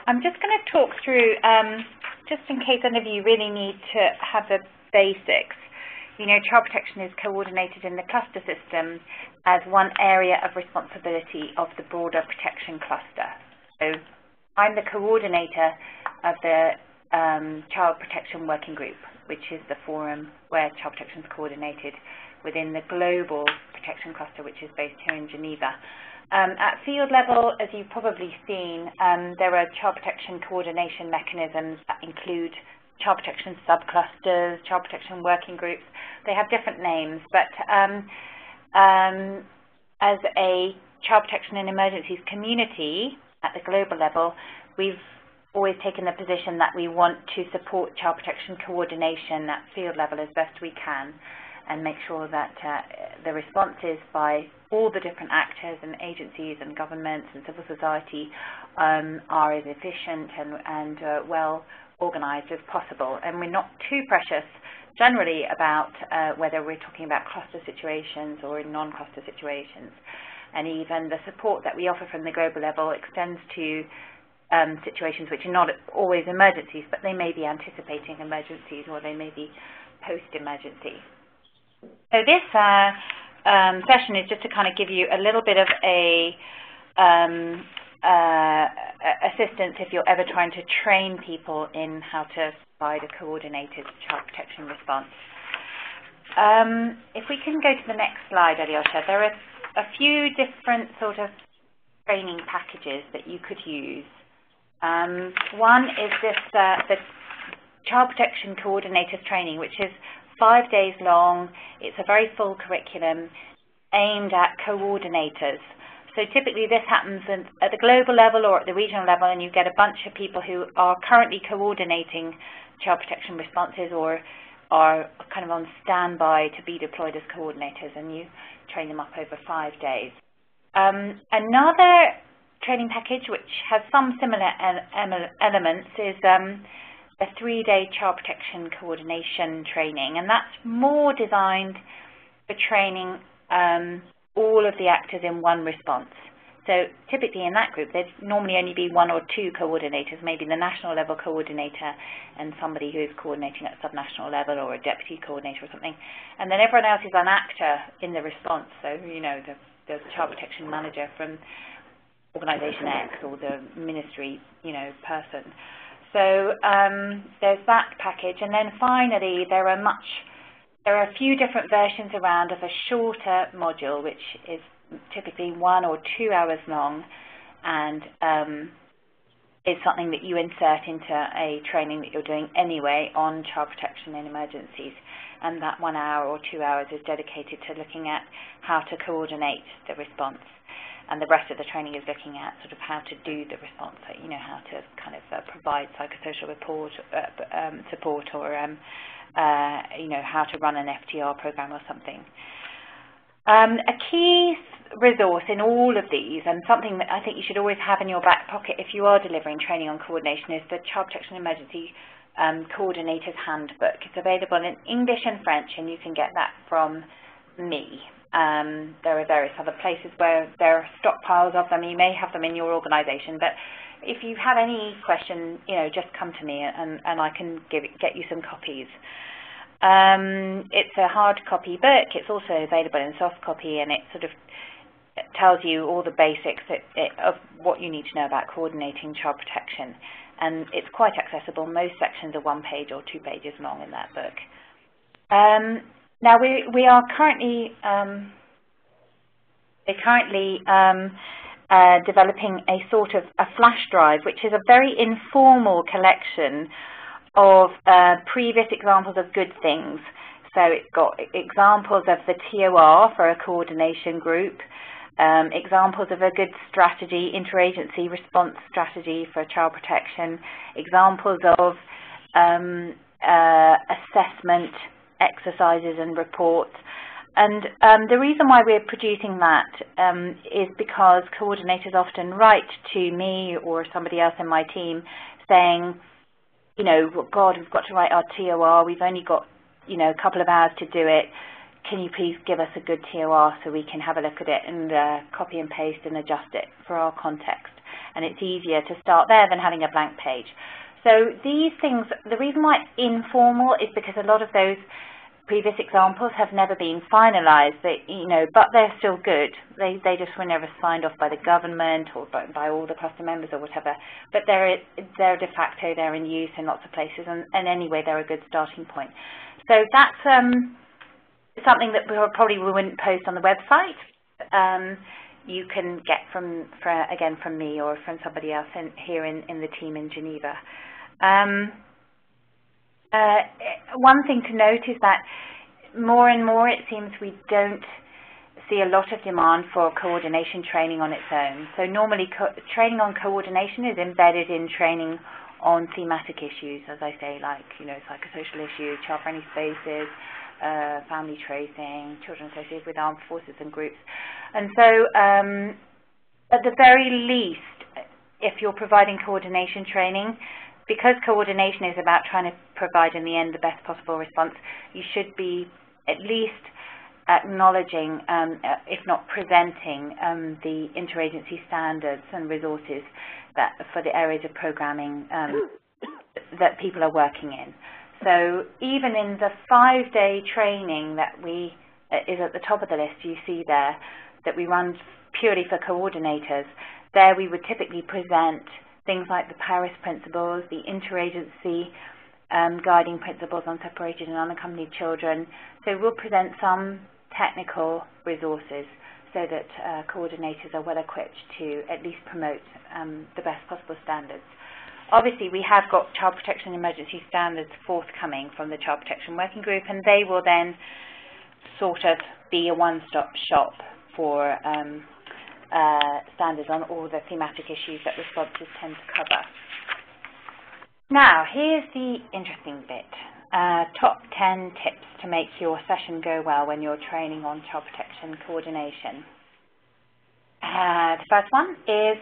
I'm just going to talk through, just in case any of you really need to have the basics. You know, child protection is coordinated in the cluster system as one area of responsibility of the broader protection cluster. So I'm the coordinator of the Child Protection Working Group, which is the forum where child protection is coordinated within the global protection cluster, which is based here in Geneva. At field level, as you've probably seen, there are child protection coordination mechanisms that include child protection subclusters, child protection working groups. They have different names, but as a child protection and emergencies community at the global level, we've always taken the position that we want to support child protection coordination at field level as best we can, and make sure that the responses by all the different actors and agencies and governments and civil society are as efficient and well organized as possible. And we're not too precious generally about whether we're talking about cluster situations or non-cluster situations. And even the support that we offer from the global level extends to situations which are not always emergencies, but they may be anticipating emergencies or they may be post-emergency. So this session is just to kind of give you a little bit of a assistance if you're ever trying to train people in how to provide a coordinated child protection response. If we can go to the next slide, Alyosha, there are a few different sort of training packages that you could use. One is this, the Child Protection Coordinators Training, which is 5 days long. It's a very full curriculum aimed at coordinators. So typically this happens at the global level or at the regional level, and you get a bunch of people who are currently coordinating child protection responses or are kind of on standby to be deployed as coordinators, and you train them up over 5 days. Another training package which has some similar elements is a 3-day child protection coordination training, and that's more designed for training all of the actors in one response. So typically in that group there'd normally only be 1 or 2 coordinators, maybe the national level coordinator and somebody who is coordinating at subnational level or a deputy coordinator or something, and then everyone else is an actor in the response. So you know, the child protection manager from Organisation X or the ministry, you know, person. So there's that package, and then finally there are a few different versions around of a shorter module, which is typically 1 or 2 hours long, and is something that you insert into a training that you're doing anyway on child protection in emergencies. And that 1 hour or 2 hours is dedicated to looking at how to coordinate the response. And the rest of the training is looking at sort of how to do the response, you know, how to kind of provide psychosocial support or, you know, how to run an FTR program or something. A key resource in all of these, and something that I think you should always have in your back pocket if you are delivering training on coordination, is the Child Protection Emergency Coordinator's Handbook. It's available in English and French, and you can get that from me. There are various other places where there are stockpiles of them. You may have them in your organisation, but if you have any question, you know, just come to me and I can get you some copies. It's a hard copy book. It's also available in soft copy, and it sort of tells you all the basics of what you need to know about coordinating child protection. And it's quite accessible. Most sections are 1 page or 2 pages long in that book. Now we are currently developing a sort of a flash drive, which is a very informal collection of previous examples of good things. So it's got examples of the TOR for a coordination group, examples of a good strategy, interagency response strategy for child protection, examples of assessment exercises and reports. And the reason why we're producing that is because coordinators often write to me or somebody else in my team saying, you know, God, we've got to write our TOR, we've only got, you know, a couple of hours to do it. Can you please give us a good TOR so we can have a look at it and copy and paste and adjust it for our context? and it's easier to start there than having a blank page. So these things, the reason why it's informal is because a lot of those previous examples have never been finalized, but they're still good. They just were never signed off by the government or by all the cluster members or whatever. But they're de facto, they're in use in lots of places, and anyway, they're a good starting point. So that's something that we wouldn't post on the website. You can get again from me or from somebody else here in the team in Geneva. One thing to note is that more and more it seems we don't see a lot of demand for coordination training on its own. So normally training on coordination is embedded in training on thematic issues, as I say, like psychosocial issues, child-friendly spaces, family tracing, children associated with armed forces and groups. And so at the very least, if you're providing coordination training, because coordination is about trying to provide in the end the best possible response, you should be at least acknowledging, if not presenting, the interagency standards and resources for the areas of programming that people are working in. So even in the 5-day training that is at the top of the list, you see there, that we run purely for coordinators, there we would typically present things like the Paris principles, the interagency guiding principles on separated and unaccompanied children. So we'll present some technical resources so that coordinators are well equipped to at least promote the best possible standards. Obviously, we have got child protection emergency standards forthcoming from the Child Protection Working Group, and they will then sort of be a one-stop shop for standards on all the thematic issues that responses tend to cover. Now, here's the interesting bit. Top 10 tips to make your session go well when you're training on child protection coordination. The first one is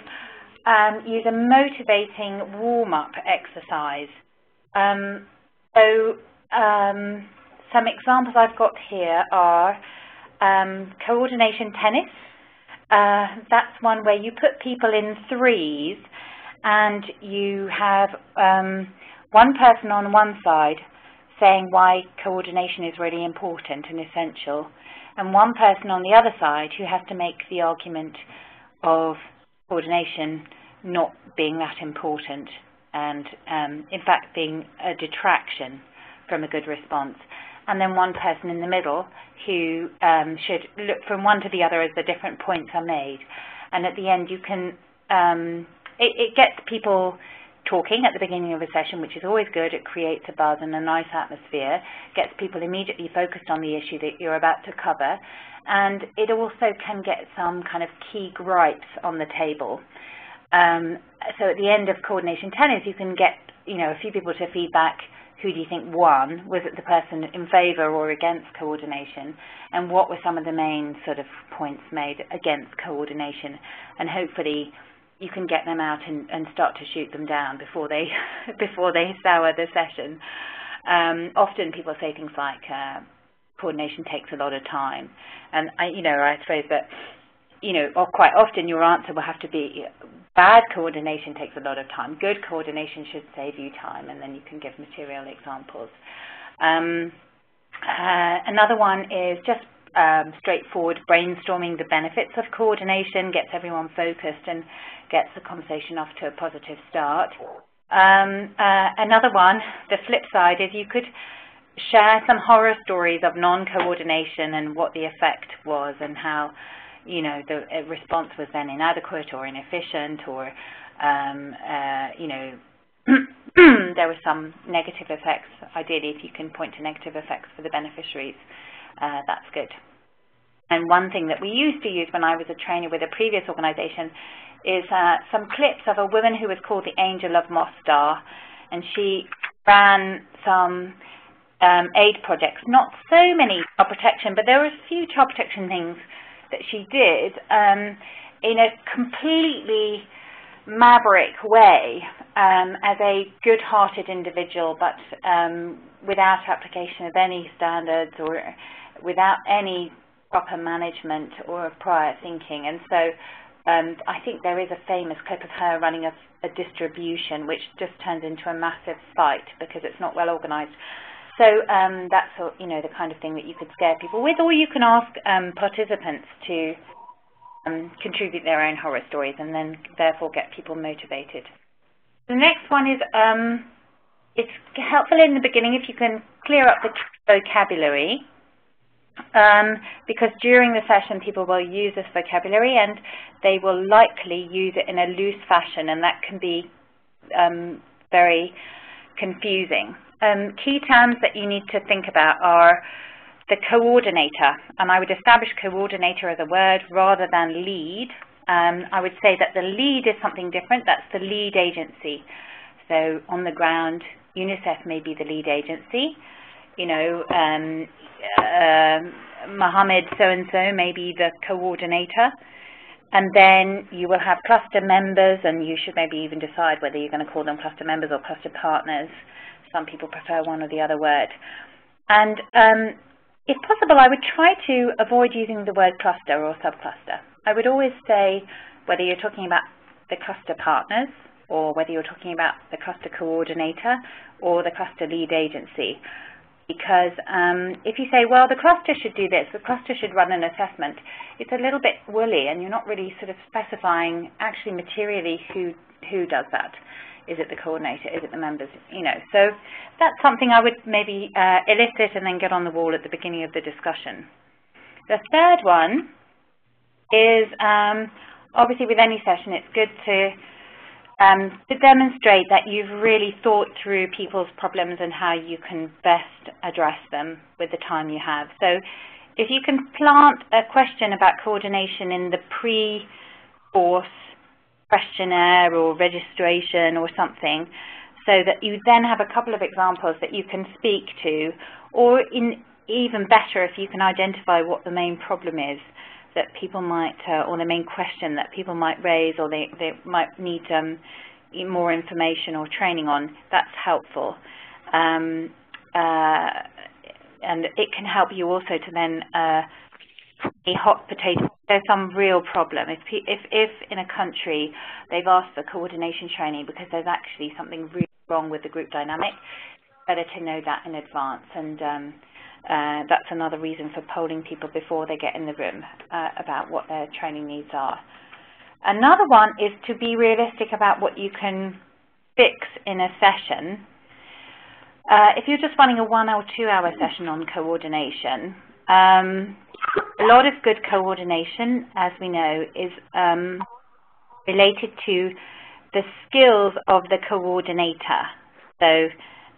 use a motivating warm-up exercise. Some examples I've got here are coordination tennis. That's one where you put people in threes and you have one person on one side saying why coordination is really important and essential, and one person on the other side who has to make the argument of coordination not being that important and in fact being a detraction from a good response. And then one person in the middle who should look from one to the other as the different points are made. And at the end you can, it gets people talking at the beginning of a session, which is always good. It creates a buzz and a nice atmosphere, gets people immediately focused on the issue that you're about to cover, and it also can get some kind of key gripes on the table. So at the end of coordination tennis, you can get a few people to feedback. Who do you think won? Was it the person in favour or against coordination? And what were some of the main sort of points made against coordination? And hopefully you can get them out and start to shoot them down before they sour the session. Often people say things like coordination takes a lot of time, and I suppose that or quite often your answer will have to be bad coordination takes a lot of time. Good coordination should save you time, and then you can give material examples. Another one is just straightforward brainstorming the benefits of coordination, gets everyone focused and gets the conversation off to a positive start. Another one, the flip side, is you could share some horror stories of non-coordination and what the effect was and how the response was then inadequate or inefficient, or there were some negative effects. Ideally, if you can point to negative effects for the beneficiaries, that's good. And one thing that we used to use when I was a trainer with a previous organization is some clips of a woman who was called the Angel of Mostar, and she ran some aid projects, not so many child protection, but there were a few child protection things that she did in a completely maverick way, as a good-hearted individual, but without application of any standards or without any proper management or prior thinking. And so I think there is a famous clip of her running a distribution, which just turns into a massive fight because it's not well organised. So that's the kind of thing that you could scare people with, or you can ask participants to contribute their own horror stories, and then therefore get people motivated. The next one is it's helpful in the beginning if you can clear up the vocabulary, because during the session people will use this vocabulary and they will likely use it in a loose fashion, and that can be very confusing. Key terms that you need to think about are the coordinator, and I would establish coordinator as a word rather than lead. I would say that the lead is something different. That's the lead agency. So on the ground, UNICEF may be the lead agency. Mohammed so-and-so may be the coordinator. And then you will have cluster members, and you should maybe even decide whether you're going to call them cluster members or cluster partners. Some people prefer one or the other word. And if possible, I would try to avoid using the word cluster or subcluster. I would always say whether you're talking about the cluster partners or whether you're talking about the cluster coordinator or the cluster lead agency. Because if you say, well, the cluster should do this, the cluster should run an assessment, it's a little bit woolly, and you're not really sort of specifying actually materially who does that. Is it the coordinator? Is it the members? So that's something I would maybe elicit and then get on the wall at the beginning of the discussion. The third one is obviously with any session, it's good to demonstrate that you've really thought through people's problems and how you can best address them with the time you have. So if you can plant a question about coordination in the pre-course questionnaire or registration or something, so that you then have a couple of examples that you can speak to, or even better if you can identify what the main problem is that people might, or the main question that people might raise, or they might need more information or training on, that's helpful. And it can help you also to then a hot potato. There's some real problem. If in a country they've asked for coordination training because there's actually something really wrong with the group dynamic, better to know that in advance. And that's another reason for polling people before they get in the room about what their training needs are. Another one is to be realistic about what you can fix in a session. If you're just running a 1 or 2 hour session on coordination, a lot of good coordination, as we know, is related to the skills of the coordinator. So,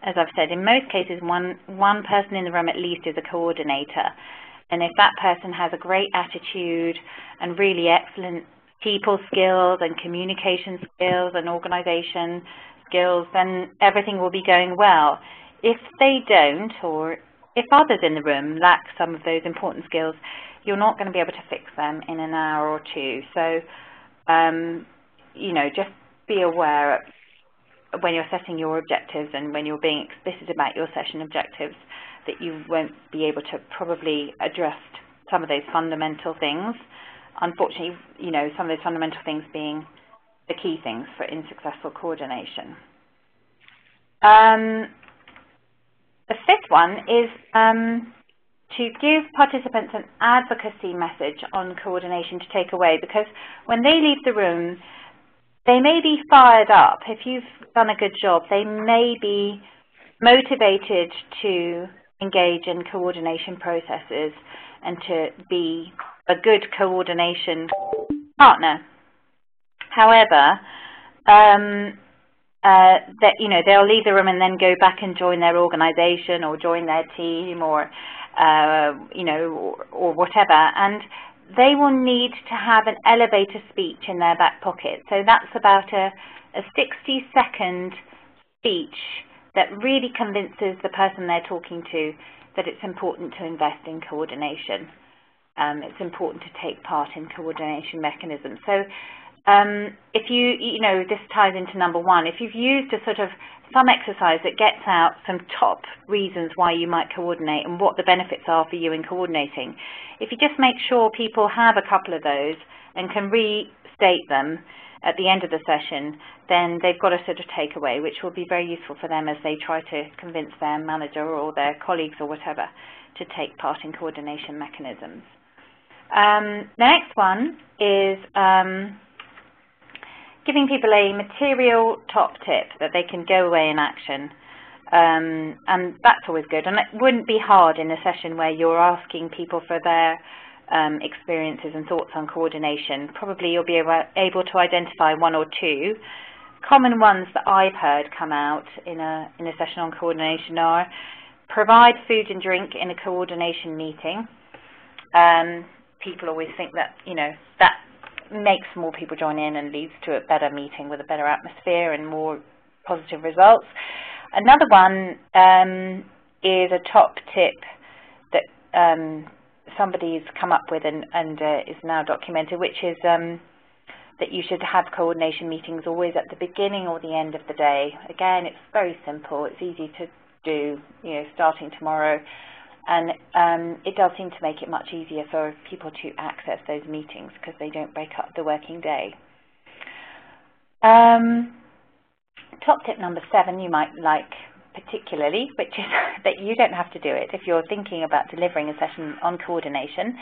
as I've said, in most cases, one person in the room at least is a coordinator. And if that person has a great attitude and really excellent people skills and communication skills and organization skills, then everything will be going well. If they don't, or if others in the room lack some of those important skills, you're not going to be able to fix them in an hour or two. So, just be aware when you're setting your objectives and when you're being explicit about your session objectives that you won't be able to probably address some of those fundamental things. Unfortunately, some of those fundamental things being the key things for unsuccessful coordination. The fifth one is to give participants an advocacy message on coordination to take away, because when they leave the room, they may be fired up. If you've done a good job, they may be motivated to engage in coordination processes and to be a good coordination partner. However, they'll leave the room and then go back and join their organization or join their team or whatever, and they will need to have an elevator speech in their back pocket. So that's about a 60-second speech that really convinces the person they're talking to that it's important to invest in coordination. It's important to take part in coordination mechanisms. So if this ties into number one, if you've used some exercise that gets out some top reasons why you might coordinate and what the benefits are for you in coordinating, if you just make sure people have a couple of those and can state them at the end of the session, then they've got a sort of takeaway, which will be very useful for them as they try to convince their manager or their colleagues or whatever to take part in coordination mechanisms. The next one is giving people a material top tip that they can go away in action. And that's always good. And it wouldn't be hard in a session where you're asking people for their experiences and thoughts on coordination. Probably you'll be able to identify one or two. Common ones that I've heard come out in a session on coordination are: provide food and drink in a coordination meeting. People always think that, that makes more people join in and leads to a better meeting with a better atmosphere and more positive results. Another one is a top tip that somebody's come up with and is now documented, which is that you should have coordination meetings always at the beginning or the end of the day. Again, it's very simple. It's easy to do, starting tomorrow. And it does seem to make it much easier for people to access those meetings because they don't break up the working day. Top tip number 7 you might like particularly, which is that you don't have to do it. If you're thinking about delivering a session on coordination,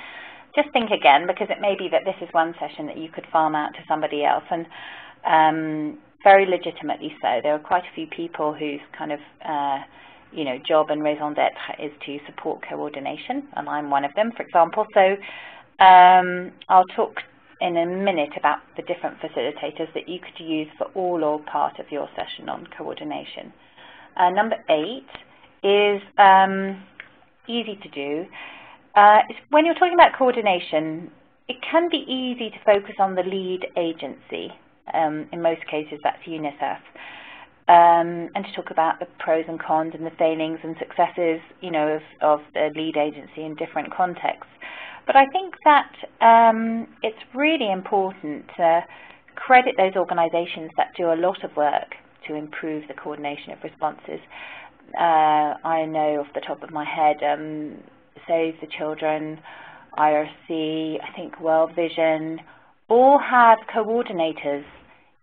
just think again, because it may be that this is one session that you could farm out to somebody else, and very legitimately so. There are quite a few people whose kind of job and raison d'etre is to support coordination, and I'm one of them, for example. So I'll talk in a minute about the different facilitators that you could use for all or part of your session on coordination. Number 8 is easy to do. When you're talking about coordination, it can be easy to focus on the lead agency. In most cases, that's UNICEF. And to talk about the pros and cons and the failings and successes, of the lead agency in different contexts. But I think that it's really important to credit those organizations that do a lot of work to improve the coordination of responses. I know off the top of my head, Save the Children, IRC, I think World Vision, all have coordinators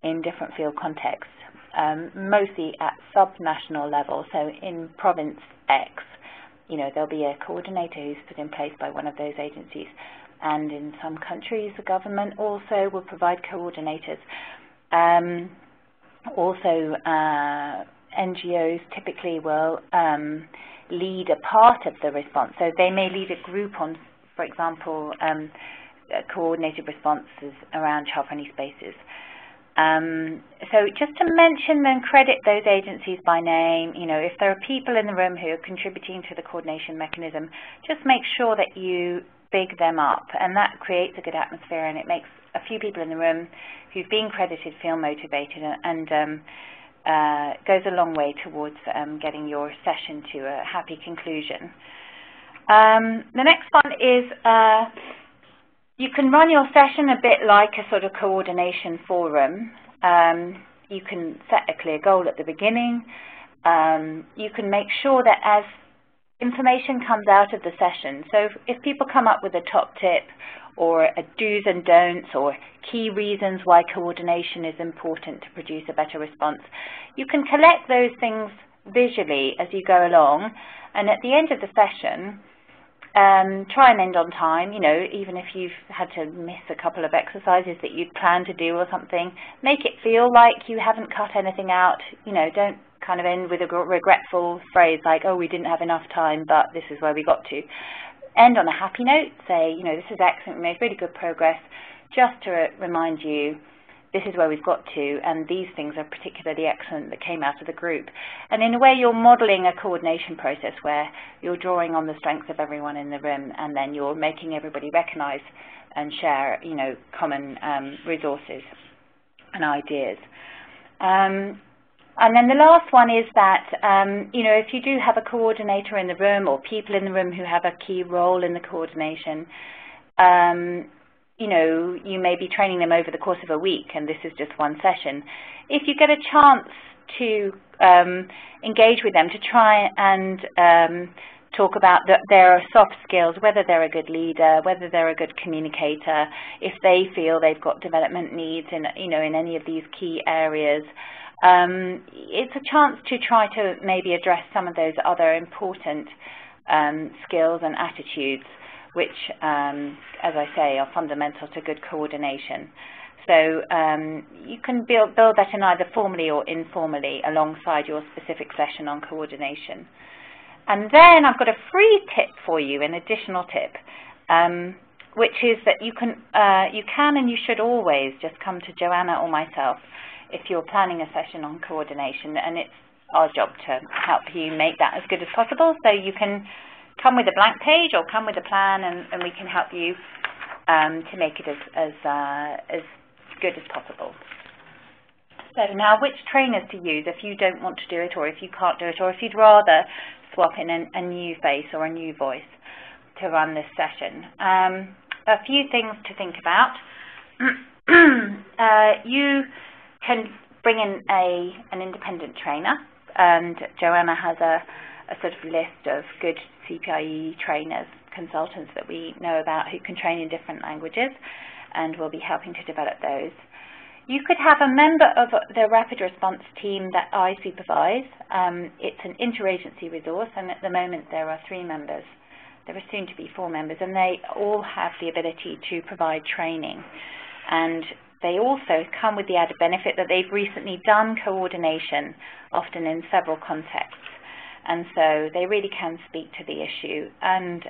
in different field contexts. Mostly at sub-national level, so in province X, there'll be a coordinator who's put in place by one of those agencies. And in some countries, the government also will provide coordinators. Also, NGOs typically will lead a part of the response. So they may lead a group on, for example, coordinated responses around child-friendly spaces. So just to mention and credit those agencies by name, if there are people in the room who are contributing to the coordination mechanism, just make sure that you big them up, and that creates a good atmosphere, and it makes a few people in the room who've been credited feel motivated, and goes a long way towards getting your session to a happy conclusion. The next one is you can run your session a bit like a sort of coordination forum. You can set a clear goal at the beginning. You can make sure that as information comes out of the session, so if people come up with a top tip or a do's and don'ts or key reasons why coordination is important to produce a better response, you can collect those things visually as you go along, and at the end of the session, try and end on time, even if you've had to miss a couple of exercises that you'd planned to do or something. Make it feel like you haven't cut anything out. Don't kind of end with a regretful phrase like, oh, we didn't have enough time, but this is where we got to. End on a happy note. Say, this is excellent, we made really good progress. Just to remind you, this is where we've got to, and these things are particularly excellent that came out of the group. And in a way, you're modeling a coordination process where you're drawing on the strengths of everyone in the room, and then you're making everybody recognize and share, common resources and ideas. And then the last one is that, if you do have a coordinator in the room or people in the room who have a key role in the coordination, you may be training them over the course of a week, and this is just one session. If you get a chance to engage with them to try and talk about their soft skills, whether they're a good leader, whether they're a good communicator, if they feel they've got development needs in, in any of these key areas. It's a chance to try to maybe address some of those other important skills and attitudes, which, as I say, are fundamental to good coordination. So you can build that in either formally or informally alongside your specific session on coordination. And then I've got a free tip for you, an additional tip, which is that you can and you should always just come to Joanna or myself if you're planning a session on coordination, and it's our job to help you make that as good as possible. So you can come with a blank page or come with a plan, and we can help you to make it as good as possible. So now, which trainers to use if you don't want to do it, or if you can't do it, or if you'd rather swap in a new face or a new voice to run this session? A few things to think about. You can bring in an independent trainer, and Joanna has a sort of list of good CPIE trainers, consultants that we know about who can train in different languages, and we'll be helping to develop those. You could have a member of the rapid response team that I supervise. It's an interagency resource, and at the moment there are 3 members. There are soon to be 4 members, and they all have the ability to provide training. And they also come with the added benefit that they've recently done coordination, often in several contexts. And so they really can speak to the issue, and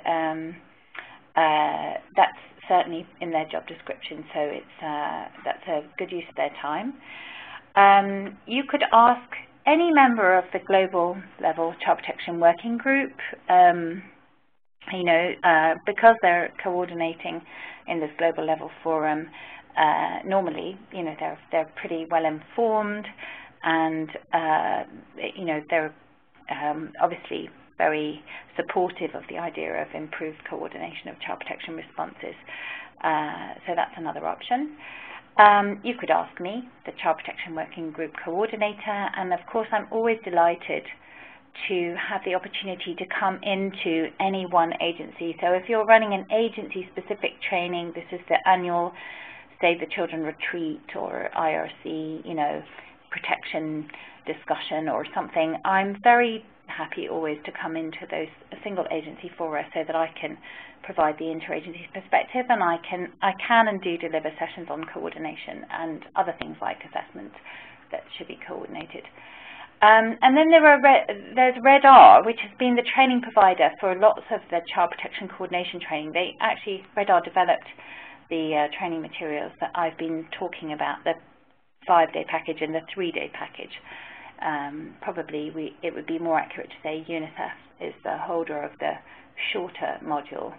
that's certainly in their job description, so that's a good use of their time. You could ask any member of the global level child protection working group, because they're coordinating in this global level forum. Normally, they're pretty well informed, and they're obviously very supportive of the idea of improved coordination of child protection responses. So that's another option. You could ask me, the Child Protection Working Group Coordinator, and of course I'm always delighted to have the opportunity to come into any one agency. So if you're running an agency-specific training, this is the annual Save the Children retreat or IRC, protection discussion or something, I'm very happy always to come into those single agency fora so that I can provide the interagency perspective, and I can and do deliver sessions on coordination and other things like assessment that should be coordinated. And then there's REDR, which has been the training provider for lots of the child protection coordination training. REDR developed the training materials that I've been talking about, the 5-day package and the 3-day package. Probably it would be more accurate to say UNICEF is the holder of the shorter module.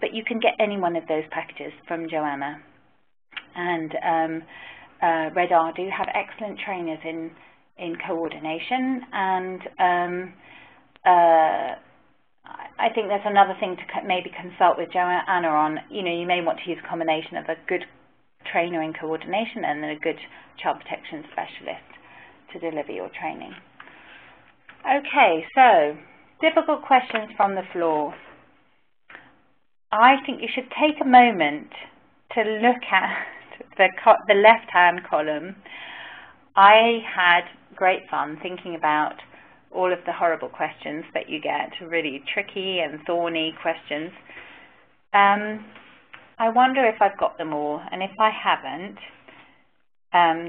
But you can get any one of those packages from Joanna. And REDR do have excellent trainers in coordination, and I think there's another thing to maybe consult with Joanna on. You may want to use a combination of a good trainer in coordination and then a good child protection specialist to deliver your training. Okay, so difficult questions from the floor. I think you should take a moment to look at the left-hand column. I had great fun thinking about all of the horrible questions that you get, really tricky and thorny questions. I wonder if I've got them all, and if I haven't,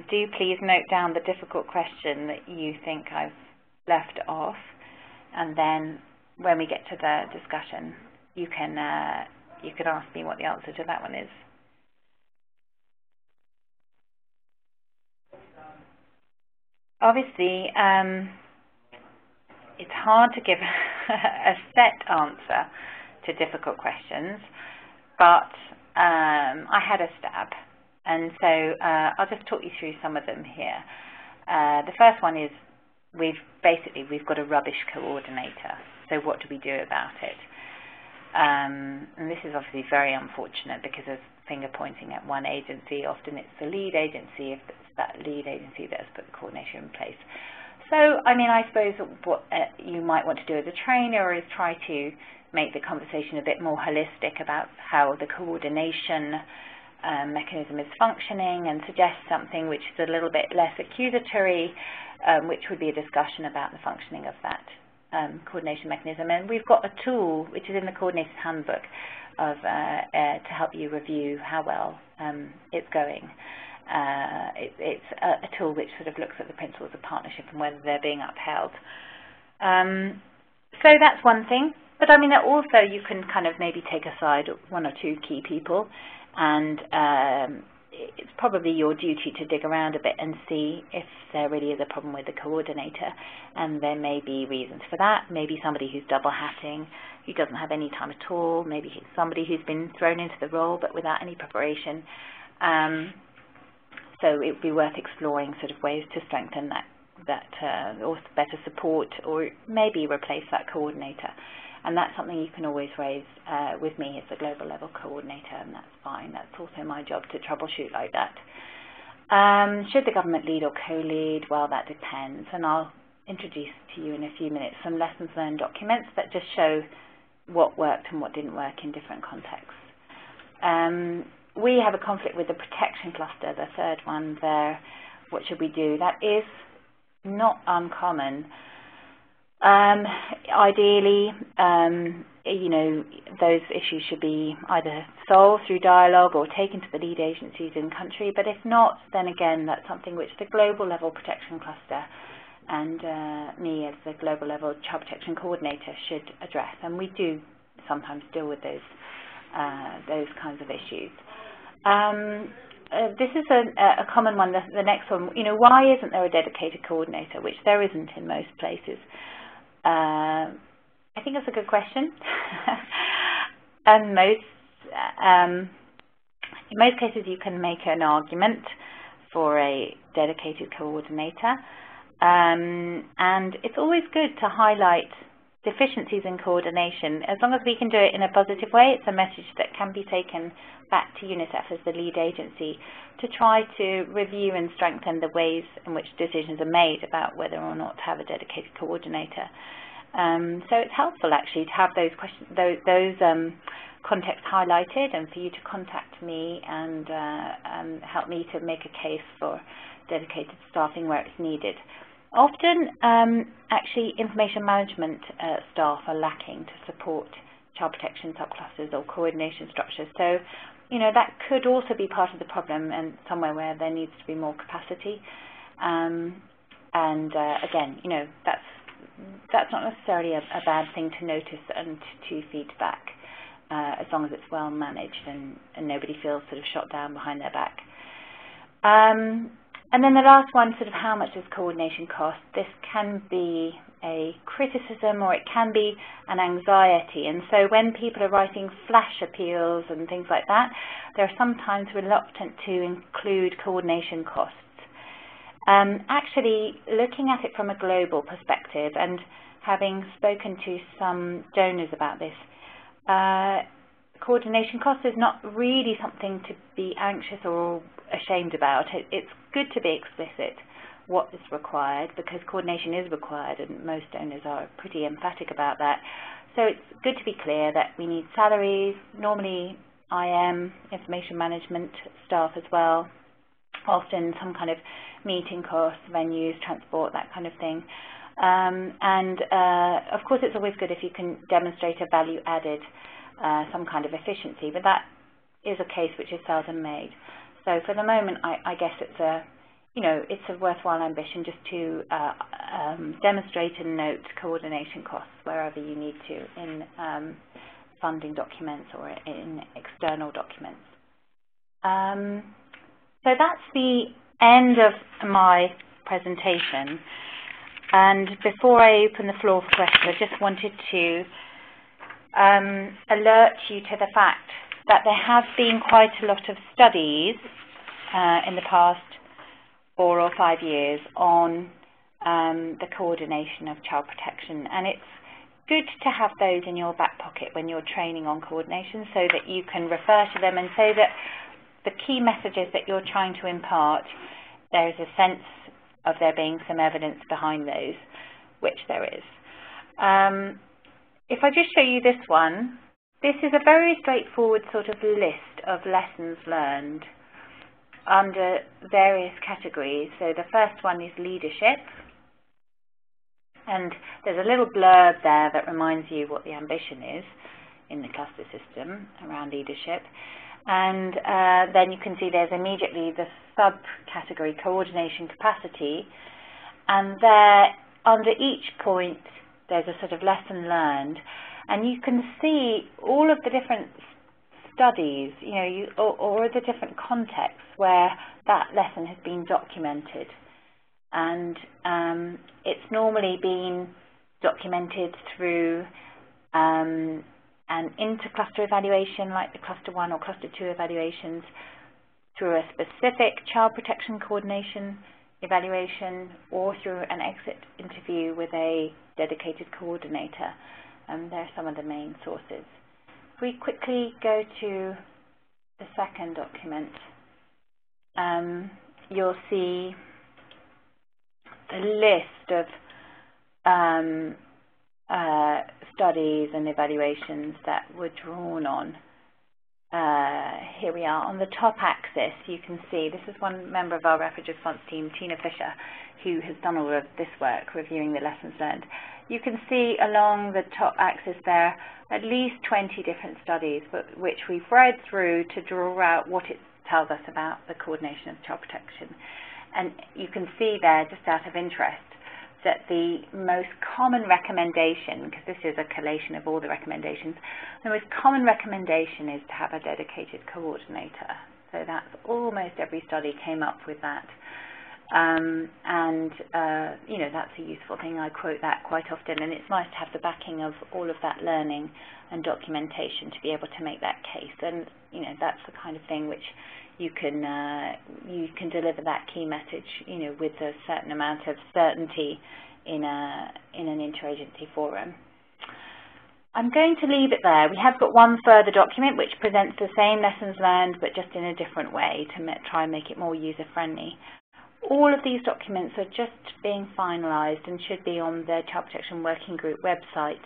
do please note down the difficult question that you think I've left off, and then when we get to the discussion, you can ask me what the answer to that one is. Obviously, it's hard to give a set answer to difficult questions, but I had a stab. And so I'll just talk you through some of them here. The first one is we've got a rubbish coordinator. So what do we do about it? And this is obviously very unfortunate because of finger pointing at one agency. Often it's the lead agency, if it's that lead agency that has put the coordination in place. So, I mean, I suppose what you might want to do as a trainer is try to make the conversation a bit more holistic about how the coordination mechanism is functioning, and suggest something which is a little bit less accusatory, which would be a discussion about the functioning of that coordination mechanism. And we've got a tool which is in the Coordinator's Handbook to help you review how well it's going. It's a tool which sort of looks at the principles of partnership and whether they're being upheld. So that's one thing. But I mean, also you can kind of maybe take aside one or two key people, and it's probably your duty to dig around a bit and see if there really is a problem with the coordinator, and there may be reasons for that. Maybe somebody who's double hatting, who doesn't have any time at all, maybe somebody who's been thrown into the role but without any preparation. So it would be worth exploring sort of ways to strengthen that or better support, or maybe replace that coordinator. And that's something you can always raise with me as the global level coordinator, and that's fine. That's also my job to troubleshoot like that. Should the government lead or co-lead? Well, that depends. And I'll introduce to you in a few minutes some lessons learned documents that just show what worked and what didn't work in different contexts. We have a conflict with the protection cluster, the third one there. What should we do? That is not uncommon. Ideally, you know, those issues should be either solved through dialogue or taken to the lead agencies in country, but if not, then again, that's something which the global level protection cluster and me as the global level child protection coordinator should address, and we do sometimes deal with those kinds of issues. This is a common one, the next one. You know, why isn't there a dedicated coordinator, which there isn't in most places? I think that's a good question. And in most cases you can make an argument for a dedicated coordinator, and it's always good to highlight deficiencies in coordination. As long as we can do it in a positive way, it's a message that can be taken back to UNICEF as the lead agency to try to review and strengthen the ways in which decisions are made about whether or not to have a dedicated coordinator. So it's helpful actually to have those questions, those contexts highlighted, and for you to contact me and help me to make a case for dedicated staffing where it's needed. Often, actually, information management staff are lacking to support child protection subclusters or coordination structures. So, you know, that could also be part of the problem, and somewhere where there needs to be more capacity. Again, you know, that's not necessarily a bad thing to notice and to feed back, as long as it's well managed and nobody feels sort of shot down behind their back. And then the last one, sort of how much does coordination cost? This can be a criticism or it can be an anxiety. And so when people are writing flash appeals and things like that, they're sometimes reluctant to include coordination costs. Actually, looking at it from a global perspective and having spoken to some donors about this, coordination cost is not really something to be anxious or ashamed about. It's good to be explicit what is required, because coordination is required and most donors are pretty emphatic about that. So it's good to be clear that we need salaries, normally IM, information management staff as well, often some kind of meeting costs, venues, transport, that kind of thing. Of course it's always good if you can demonstrate a value added, some kind of efficiency, but that is a case which is seldom made. So for the moment, I guess it's a worthwhile ambition just to demonstrate and note coordination costs wherever you need to in funding documents or in external documents. So that's the end of my presentation. And before I open the floor for questions, I just wanted to alert you to the fact that there have been quite a lot of studies in the past 4 or 5 years on the coordination of child protection, and it's good to have those in your back pocket when you're training on coordination, so that you can refer to them and so that the key messages that you're trying to impart, there is a sense of there being some evidence behind those, which there is. If I just show you this one, this is a very straightforward sort of list of lessons learned under various categories. So the first one is leadership. And there's a little blurb there that reminds you what the ambition is in the cluster system around leadership. And then you can see there's immediately the subcategory coordination capacity. And there, under each point, there's a sort of lesson learned. And you can see all of the different studies, or the different contexts where that lesson has been documented. And it's normally been documented through an intercluster evaluation, like the Cluster 1 or Cluster 2 evaluations, through a specific child protection coordination evaluation, or through an exit interview with a dedicated coordinator. They're some of the main sources. If we quickly go to the second document, you'll see the list of studies and evaluations that were drawn on. Here we are. On the top axis, you can see, this is one member of our rapid response team, Tina Fisher, who has done all of this work, reviewing the lessons learned. You can see along the top axis there at least 20 different studies, which we've read through to draw out what it tells us about the coordination of child protection. And you can see there, just out of interest, that the most common recommendation, because this is a collation of all the recommendations, the most common recommendation is to have a dedicated coordinator. So that's almost every study came up with that. That's a useful thing. I quote that quite often, and it's nice to have the backing of all of that learning and documentation to be able to make that case. And that's the kind of thing which you can deliver that key message, with a certain amount of certainty in an interagency forum. I'm going to leave it there. We have got one further document which presents the same lessons learned, but just in a different way to try and make it more user-friendly. All of these documents are just being finalised and should be on the Child Protection Working Group website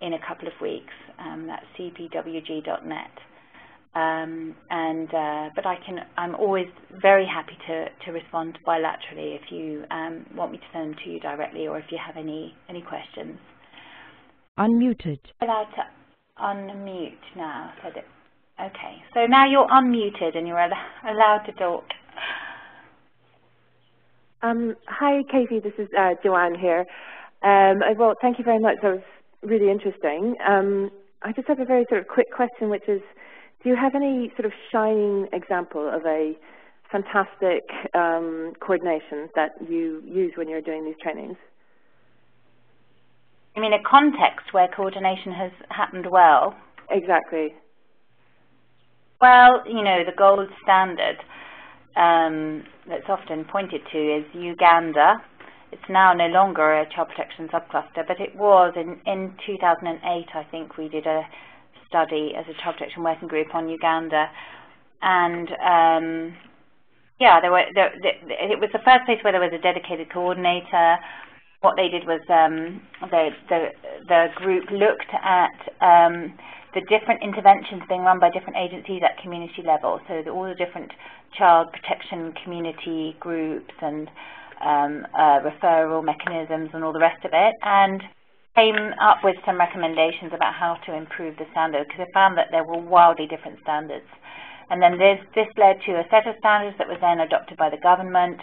in a couple of weeks. That's cpwg.net. But I'm always very happy to respond bilaterally if you want me to send them to you directly, or if you have any questions. Unmuted. Allowed to unmute now. Okay, so now you're unmuted and you're allowed to talk. Hi, Katie. This is Joanne here. Well, thank you very much. That was really interesting. I just have a very sort of quick question, which is, do you have any sort of shining example of a fantastic coordination that you use when you're doing these trainings? I mean, a context where coordination has happened well? Exactly. Well, the gold standard that's often pointed to is Uganda. It's now no longer a child protection subcluster, but it was in 2008, I think, we did a study as a child protection working group on Uganda, and it was the first place where there was a dedicated coordinator. What they did was the group looked at the different interventions being run by different agencies at community level, so all the different child protection community groups and referral mechanisms and all the rest of it, and came up with some recommendations about how to improve the standard, because they found that there were wildly different standards. And then this led to a set of standards that was then adopted by the government,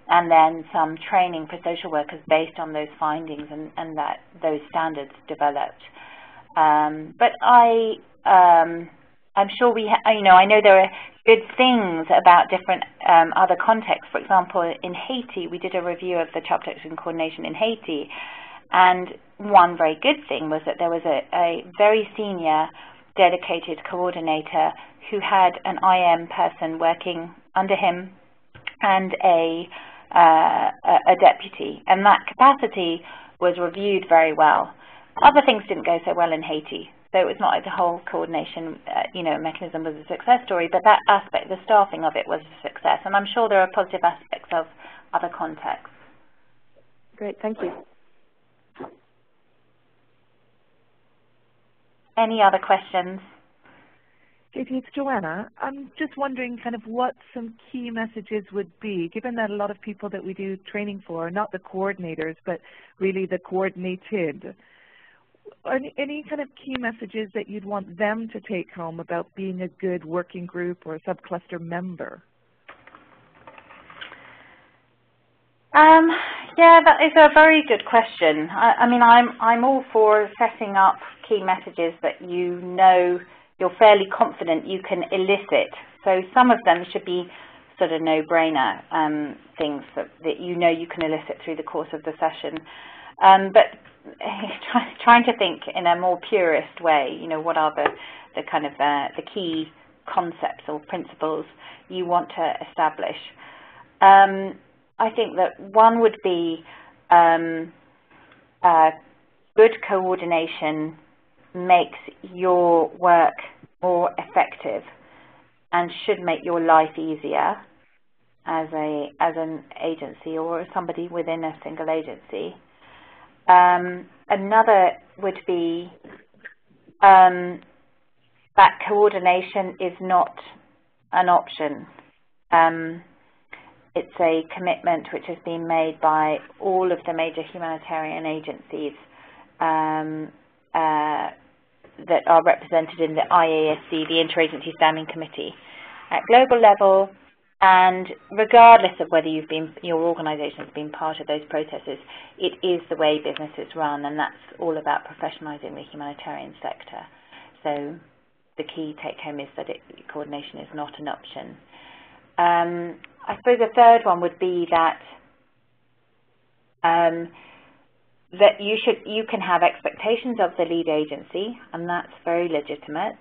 and then some training for social workers based on those findings, and that those standards developed. But I'm sure I know there are good things about different other contexts. For example, in Haiti, we did a review of the child protection coordination in Haiti, and one very good thing was that there was a very senior dedicated coordinator who had an IM person working under him and a deputy, and that capacity was reviewed very well. Other things didn't go so well in Haiti. So it was not like the whole coordination, mechanism was a success story, but that aspect, the staffing of it was a success. And I'm sure there are positive aspects of other contexts. Great, thank you. Any other questions? Katie, it's Joanna. I'm just wondering kind of what some key messages would be, given that a lot of people that we do training for are not the coordinators, but really the coordinated. Any kind of key messages that you'd want them to take home about being a good working group or a subcluster member? Yeah, that is a very good question. I mean, I'm all for setting up key messages that you're fairly confident you can elicit. So some of them should be sort of no-brainer things that you can elicit through the course of the session. But trying to think in a more purist way, what are the kind of the key concepts or principles you want to establish. I think that one would be good coordination makes your work more effective and should make your life easier as an agency or somebody within a single agency. Another would be that coordination is not an option. It's a commitment which has been made by all of the major humanitarian agencies that are represented in the IASC, the Interagency Standing Committee, at global level. And regardless of whether your organisation has been part of those processes, it is the way businesses run, and that's all about professionalising the humanitarian sector. So the key take-home is that coordination is not an option. I suppose the third one would be that that you can have expectations of the lead agency, and that's very legitimate,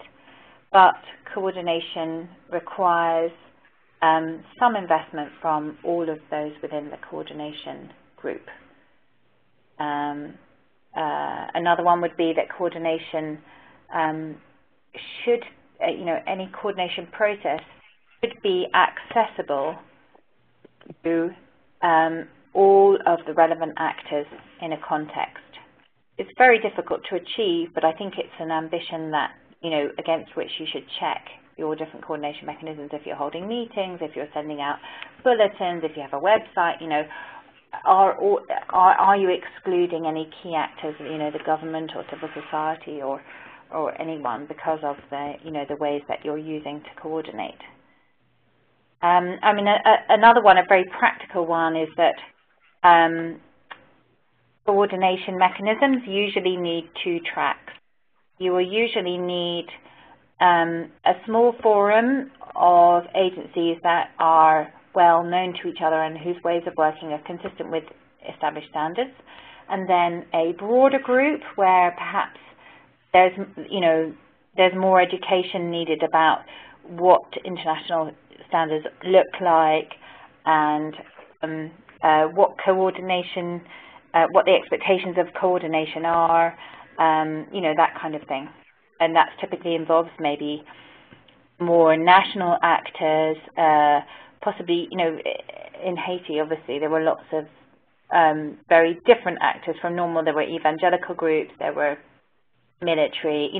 but coordination requires some investment from all of those within the coordination group. Another one would be that coordination should, any coordination process should be accessible to all of the relevant actors in a context. It's very difficult to achieve, but I think it's an ambition that, against which you should check your different coordination mechanisms. If you're holding meetings, if you're sending out bulletins, if you have a website, are you excluding any key actors, the government or civil society or anyone because of the ways that you're using to coordinate. Another one, a very practical one, is that coordination mechanisms usually need 2 tracks. You will usually need a small forum of agencies that are well known to each other and whose ways of working are consistent with established standards, and then a broader group where perhaps there's more education needed about what international standards look like and what coordination, what the expectations of coordination are, that kind of thing. And that typically involves maybe more national actors, possibly, in Haiti, obviously, there were lots of very different actors from normal. There were evangelical groups, there were military,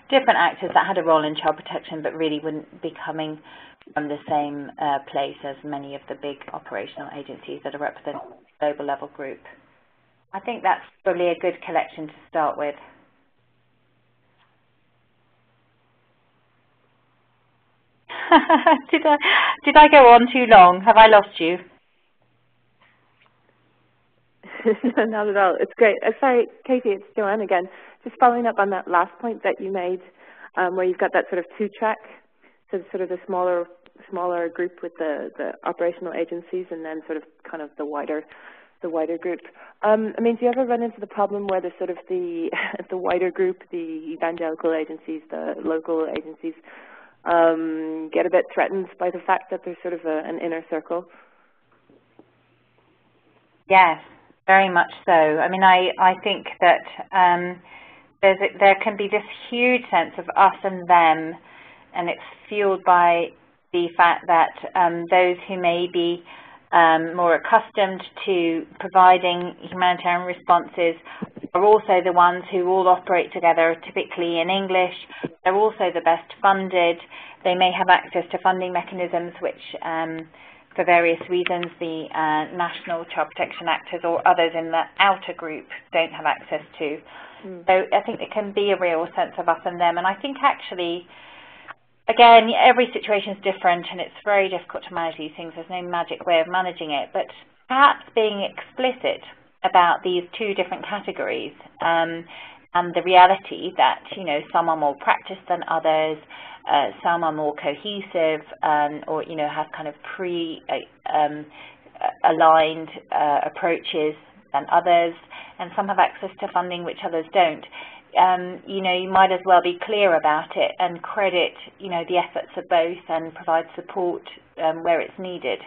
different actors that had a role in child protection but really wouldn't be coming from the same place as many of the big operational agencies that are represented in the global level group. I think that's probably a good collection to start with. Did I go on too long? Have I lost you? No, not at all. It's great. Sorry, Katie, it's Joanne again. Just following up on that last point that you made, where you've got that sort of 2-track, so sort of the smaller group with the operational agencies, and then sort of kind of the wider group. Do you ever run into the problem where the sort of the wider group, the evangelical agencies, the local agencies, get a bit threatened by the fact that there's sort of an inner circle? Yes, very much so. I think that there can be this huge sense of us and them, and it's fueled by the fact that those who may be more accustomed to providing humanitarian responses are also the ones who all operate together, typically in English. They're also the best funded. They may have access to funding mechanisms which, for various reasons, the national child protection actors or others in the outer group don't have access to. So I think there can be a real sense of us and them. And I think actually, again, every situation is different and it's very difficult to manage these things. There's no magic way of managing it. But perhaps being explicit about these two different categories and the reality that, you know, some are more practiced than others, some are more cohesive or, you know, have kind of aligned approaches than others, and some have access to funding which others don't. You know, you might as well be clear about it and credit, you know, the efforts of both and provide support where it's needed.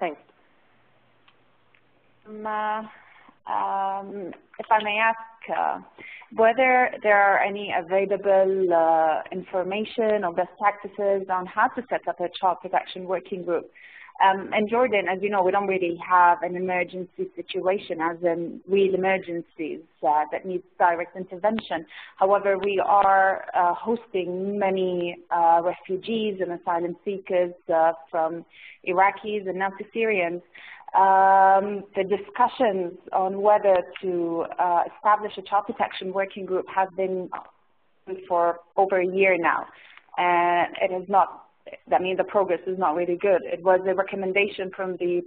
Thanks. If I may ask, whether there are any available information or best practices on how to set up a child protection working group. And Jordan, as you know, we don't really have an emergency situation as in real emergencies that needs direct intervention. However, we are hosting many refugees and asylum seekers from Iraqis and now to Syrians. The discussions on whether to establish a child protection working group have been for over a year now, and it is not. That means the progress is not really good. It was a recommendation from the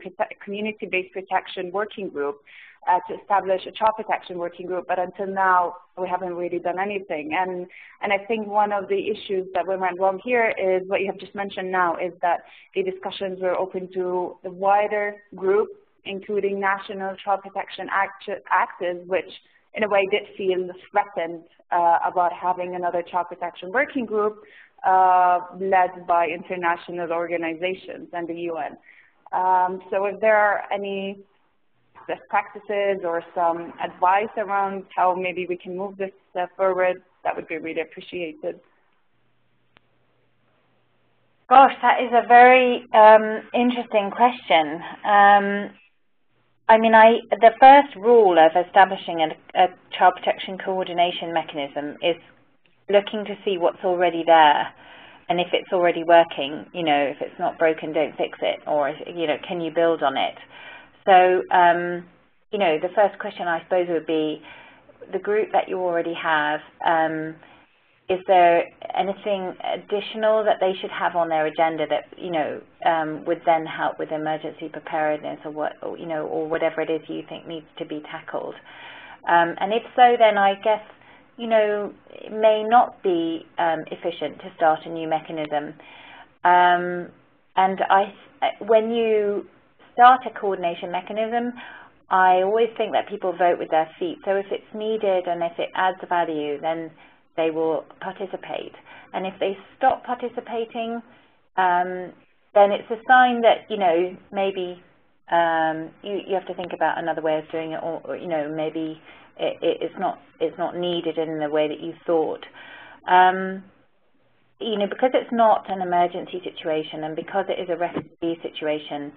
community-based protection working group to establish a child protection working group, but until now we haven't really done anything. And I think one of the issues that went wrong here is what you have just mentioned now, is that the discussions were open to the wider group, including national child protection actors, which in a way did feel threatened about having another child protection working group led by international organizations and the UN. So if there are any best practices or some advice around how maybe we can move this forward, that would be really appreciated. Gosh, that is a very interesting question. I mean, the first rule of establishing a child protection coordination mechanism is looking to see what's already there, and if it's already working, you know, if it's not broken, don't fix it, or, you know, can you build on it? So, you know, the first question I suppose would be the group that you already have. Is there anything additional that they should have on their agenda that, you know, would then help with emergency preparedness or what, or, you know, or whatever it is you think needs to be tackled? And if so, then I guess, you know, it may not be efficient to start a new mechanism. And when you start a coordination mechanism, I always think that people vote with their feet. So if it's needed and if it adds value, then they will participate. And if they stop participating, then it's a sign that, you know, maybe you have to think about another way of doing it, or you know, maybe it's not needed in the way that you thought. You know, because it's not an emergency situation and because it is a refugee situation,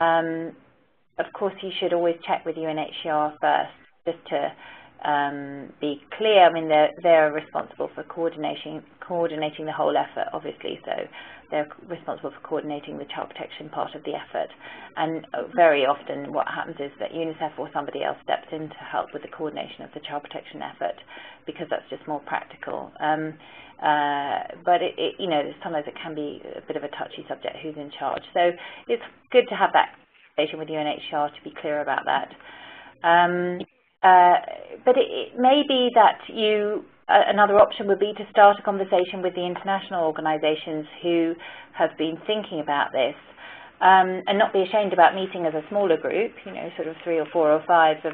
of course you should always check with UNHCR first, just to be clear. I mean, they're responsible for coordinating the whole effort, obviously, so they're responsible for coordinating the child protection part of the effort. And very often what happens is that UNICEF or somebody else steps in to help with the coordination of the child protection effort, because that's just more practical. But you know, sometimes it can be a bit of a touchy subject, who's in charge. So it's good to have that conversation with UNHCR to be clear about that. But it may be that another option would be to start a conversation with the international organizations who have been thinking about this, and not be ashamed about meeting as a smaller group, you know, sort of 3 or 4 or 5 of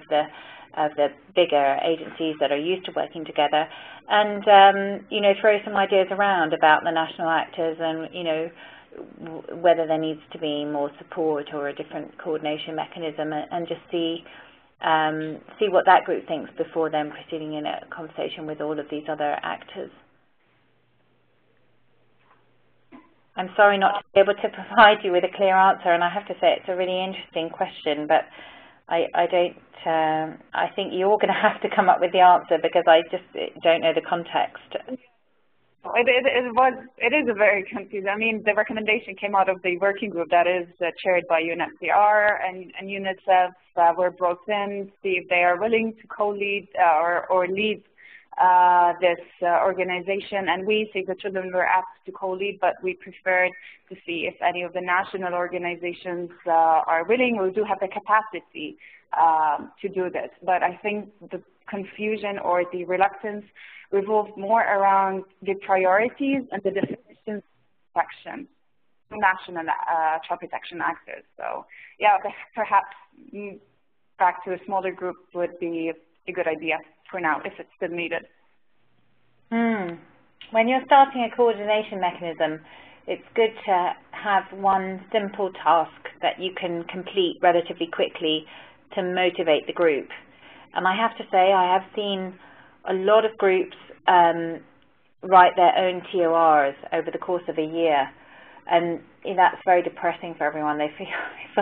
the bigger agencies that are used to working together, and you know, throw some ideas around about the national actors and, you know, whether there needs to be more support or a different coordination mechanism, and just see see what that group thinks before then proceeding in a conversation with all of these other actors. I'm sorry not to be able to provide you with a clear answer, and I have to say it's a really interesting question, but I think you're going to have to come up with the answer because I just don't know the context. It is a very confusing. I mean, the recommendation came out of the working group that is chaired by UNHCR and UNICEF. Were brought in to see if they are willing to co-lead or lead this organization, and we, Save the Children, were asked to co-lead, but we preferred to see if any of the national organizations are willing or do have the capacity to do this. But I think the confusion or the reluctance revolved more around the priorities and the definitions of protection, national child protection actors. So yeah, perhaps back to a smaller group would be a good idea for now, if it's still needed. When you're starting a coordination mechanism, it's good to have one simple task that you can complete relatively quickly to motivate the group. And I have to say, I have seen a lot of groups write their own TORs over the course of a year. And that's very depressing for everyone. They feel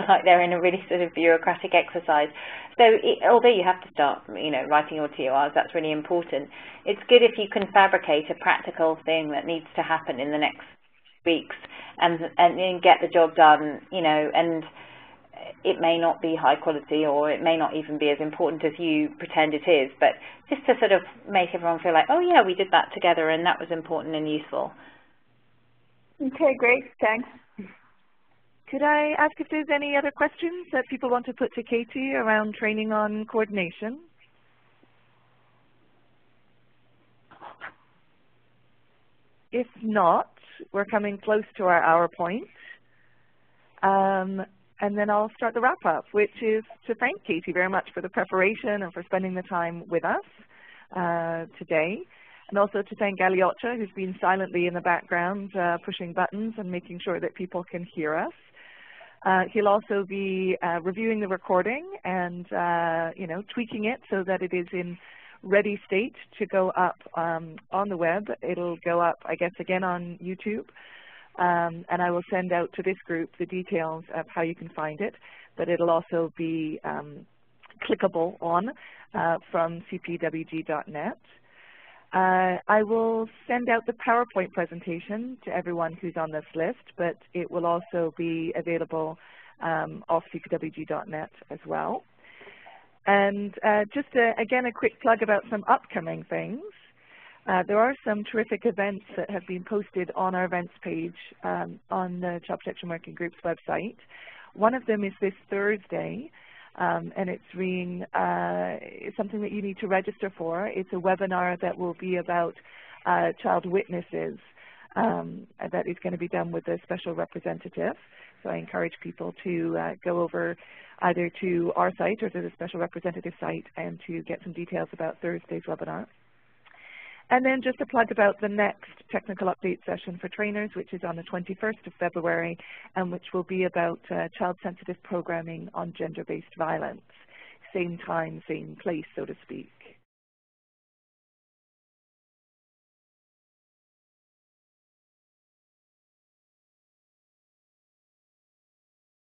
like they're in a really sort of bureaucratic exercise. So although you have to start, writing your TORs, that's really important. It's good if you can fabricate a practical thing that needs to happen in the next weeks and get the job done, and it may not be high quality or it may not even be as important as you pretend it is, but just to sort of make everyone feel like, oh yeah, we did that together and that was important and useful. Okay, great, thanks. Could I ask if there's any other questions that people want to put to Katie around training on coordination? If not, we're coming close to our hour point. And then I'll start the wrap-up, which is to thank Katie very much for the preparation and for spending the time with us today. And also to thank Aliocha, who's been silently in the background pushing buttons and making sure that people can hear us. He'll also be reviewing the recording and tweaking it so that it is in ready state to go up on the web. It'll go up, I guess, again on YouTube. And I will send out to this group the details of how you can find it, but it'll also be clickable on from CPWG.net. I will send out the PowerPoint presentation to everyone who's on this list, but it will also be available off CPWG.net as well. And just again, a quick plug about some upcoming things. There are some terrific events that have been posted on our events page on the Child Protection Working Group's website. One of them is this Thursday, and it's something that you need to register for. It's a webinar that will be about child witnesses that is going to be done with a special representative. So I encourage people to go over either to our site or to the special representative site and to get some details about Thursday's webinar. And then just a plug about the next technical update session for trainers, which is on the 21st of February, and which will be about child-sensitive programming on gender-based violence. Same time, same place, so to speak.